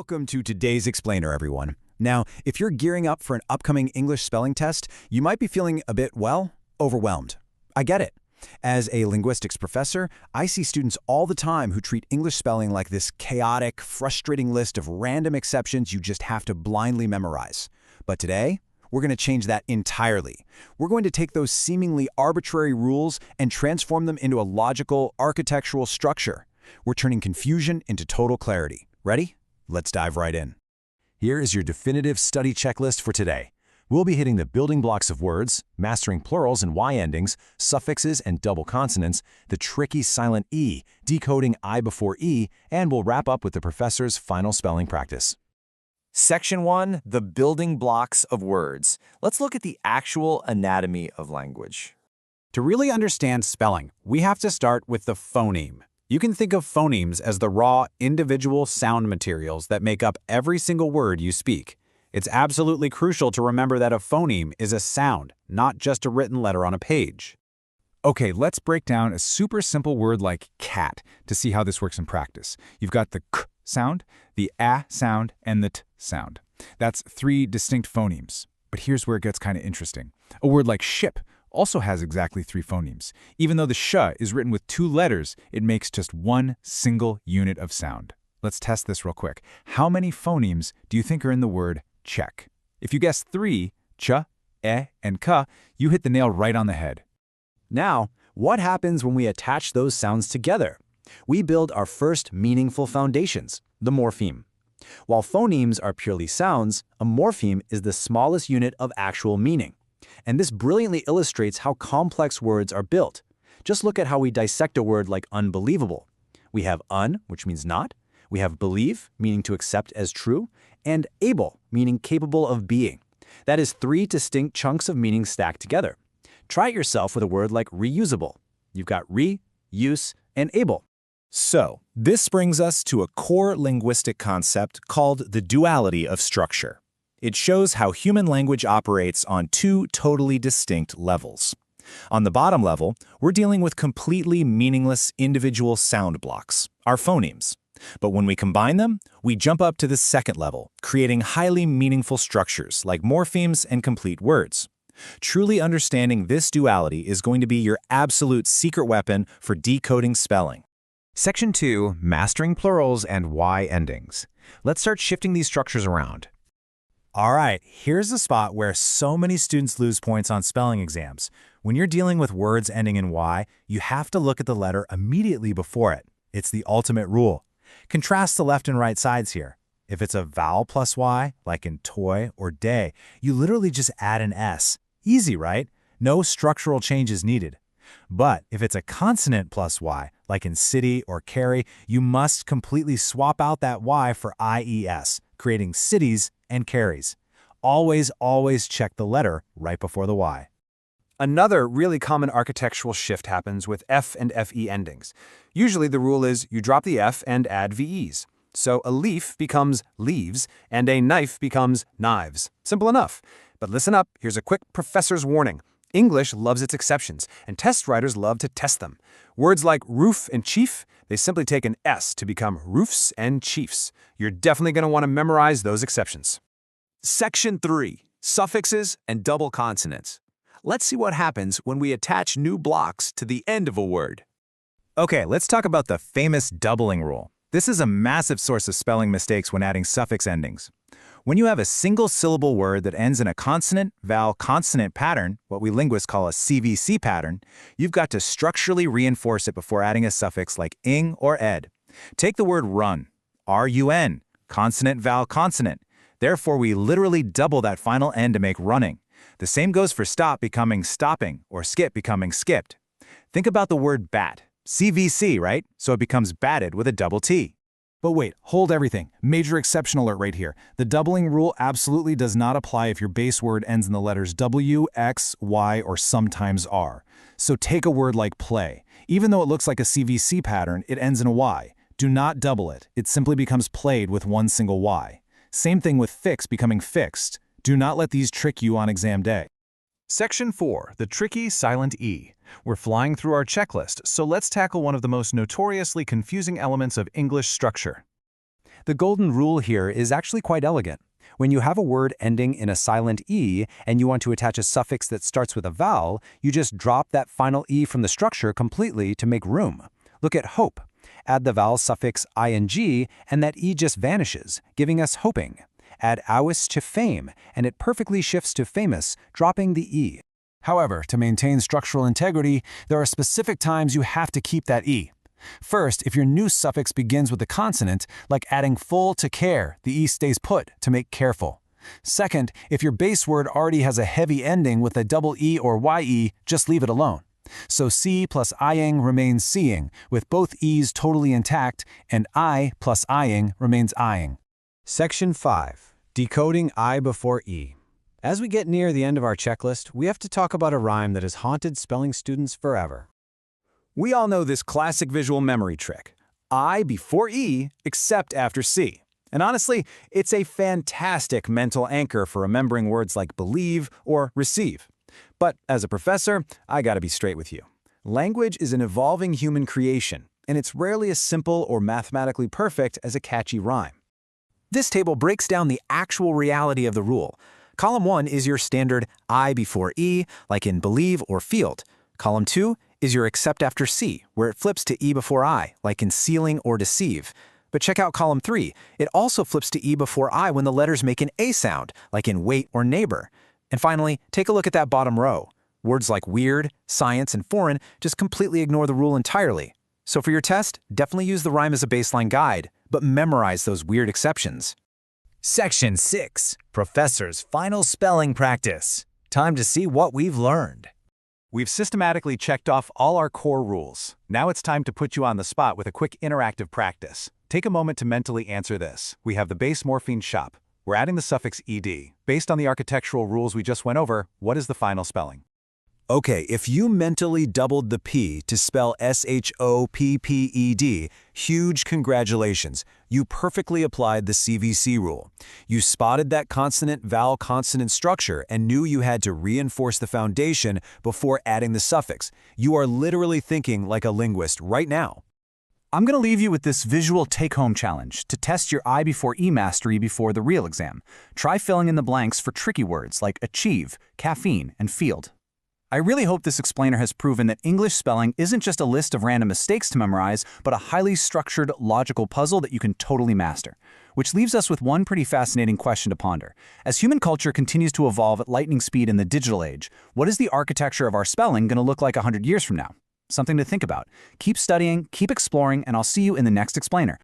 Welcome to today's Explainer, everyone. Now, if you're gearing up for an upcoming English spelling test, you might be feeling a bit, well, overwhelmed. I get it. As a linguistics professor, I see students all the time who treat English spelling like this chaotic, frustrating list of random exceptions you just have to blindly memorize. But today, we're going to change that entirely. We're going to take those seemingly arbitrary rules and transform them into a logical, architectural structure. We're turning confusion into total clarity. Ready? Let's dive right in. Here is your definitive study checklist for today. We'll be hitting the building blocks of words, mastering plurals and Y endings, suffixes and double consonants, the tricky silent E, decoding I before E, and we'll wrap up with the professor's final spelling practice. Section 1, the building blocks of words. Let's look at the actual anatomy of language. To really understand spelling, we have to start with the phoneme. You can think of phonemes as the raw, individual sound materials that make up every single word you speak. It's absolutely crucial to remember that a phoneme is a sound, not just a written letter on a page. Okay, let's break down a super simple word like cat to see how this works in practice. You've got the k sound, the a sound, and the t sound. That's three distinct phonemes. But here's where it gets kind of interesting. A word like ship also has exactly three phonemes. Even though the sh is written with two letters, it makes just one single unit of sound. Let's test this real quick. How many phonemes do you think are in the word check? If you guess three, ch, e, and k, you hit the nail right on the head. Now, what happens when we attach those sounds together? We build our first meaningful foundations, the morpheme. While phonemes are purely sounds, a morpheme is the smallest unit of actual meaning. And this brilliantly illustrates how complex words are built. Just look at how we dissect a word like unbelievable. We have un, which means not. We have believe, meaning to accept as true, and able, meaning capable of being. That is three distinct chunks of meaning stacked together. Try it yourself with a word like reusable. You've got re, use, and able. So, this brings us to a core linguistic concept called the duality of structure. It shows how human language operates on two totally distinct levels. On the bottom level, we're dealing with completely meaningless individual sound blocks, our phonemes. But when we combine them, we jump up to the second level, creating highly meaningful structures like morphemes and complete words. Truly understanding this duality is going to be your absolute secret weapon for decoding spelling. Section 2, Mastering Plurals and Y Endings. Let's start shifting these structures around. All right, here's the spot where so many students lose points on spelling exams. When you're dealing with words ending in Y, you have to look at the letter immediately before it. It's the ultimate rule. Contrast the left and right sides here. If it's a vowel plus Y, like in toy or day, you literally just add an S. Easy, right? No structural changes needed. But if it's a consonant plus Y, like in city or carry, you must completely swap out that Y for IES, creating cities and carries. Always check the letter right before the Y. Another really common architectural shift happens with F and FE endings. Usually the rule is you drop the F and add VEs. So a leaf becomes leaves and a knife becomes knives. Simple enough. But listen up, here's a quick professor's warning. English loves its exceptions, and test writers love to test them. Words like roof and chief, they simply take an S to become roofs and chiefs. You're definitely going to want to memorize those exceptions. Section 3, suffixes and double consonants. Let's see what happens when we attach new blocks to the end of a word. Okay, let's talk about the famous doubling rule. This is a massive source of spelling mistakes when adding suffix endings. When you have a single-syllable word that ends in a consonant, vowel, consonant pattern, what we linguists call a CVC pattern, you've got to structurally reinforce it before adding a suffix like ing or ed. Take the word run, R-U-N, consonant, vowel, consonant. Therefore, we literally double that final N to make running. The same goes for stop becoming stopping or skip becoming skipped. Think about the word bat, CVC, right? So it becomes batted with a double T. But wait, hold everything. Major exception alert right here. The doubling rule absolutely does not apply if your base word ends in the letters W, X, Y, or sometimes R. So take a word like play. Even though it looks like a CVC pattern, it ends in a Y. Do not double it. It simply becomes played with one single Y. Same thing with fix becoming fixed. Do not let these trick you on exam day. Section 4, the tricky silent E. We're flying through our checklist, so let's tackle one of the most notoriously confusing elements of English structure. The golden rule here is actually quite elegant. When you have a word ending in a silent E and you want to attach a suffix that starts with a vowel, you just drop that final E from the structure completely to make room. Look at hope. Add the vowel suffix ing, and that E just vanishes, giving us hoping. Add awis to fame, and it perfectly shifts to famous, dropping the E. However, to maintain structural integrity, there are specific times you have to keep that E. First, if your new suffix begins with a consonant, like adding full to care, the E stays put to make careful. Second, if your base word already has a heavy ending with a double E or YE, just leave it alone. So C plus ing remains seeing, with both E's totally intact, and I plus ing remains eyeing. Section 5. Decoding I before E. As we get near the end of our checklist, we have to talk about a rhyme that has haunted spelling students forever. We all know this classic visual memory trick. I before E, except after C. And honestly, it's a fantastic mental anchor for remembering words like believe or receive. But as a professor, I gotta be straight with you. Language is an evolving human creation, and it's rarely as simple or mathematically perfect as a catchy rhyme. This table breaks down the actual reality of the rule. Column 1 is your standard I before E, like in believe or field. Column 2 is your except after C, where it flips to E before I, like in sealing or deceive. But check out column 3. It also flips to E before I when the letters make an A sound, like in wait or neighbor. And finally, take a look at that bottom row. Words like weird, science, and foreign just completely ignore the rule entirely. So for your test, definitely use the rhyme as a baseline guide, but memorize those weird exceptions. Section 6. Professor's Final Spelling Practice. Time to see what we've learned. We've systematically checked off all our core rules. Now it's time to put you on the spot with a quick interactive practice. Take a moment to mentally answer this. We have the base morpheme shop. We're adding the suffix ed. Based on the architectural rules we just went over, what is the final spelling? Okay, if you mentally doubled the P to spell SHOPPED, huge congratulations. You perfectly applied the CVC rule. You spotted that consonant-vowel-consonant structure and knew you had to reinforce the foundation before adding the suffix. You are literally thinking like a linguist right now. I'm going to leave you with this visual take-home challenge to test your I before E mastery before the real exam. Try filling in the blanks for tricky words like achieve, caffeine, and field. I really hope this explainer has proven that English spelling isn't just a list of random mistakes to memorize, but a highly structured, logical puzzle that you can totally master. Which leaves us with one pretty fascinating question to ponder. As human culture continues to evolve at lightning speed in the digital age, what is the architecture of our spelling going to look like 100 years from now? Something to think about. Keep studying, keep exploring, and I'll see you in the next explainer.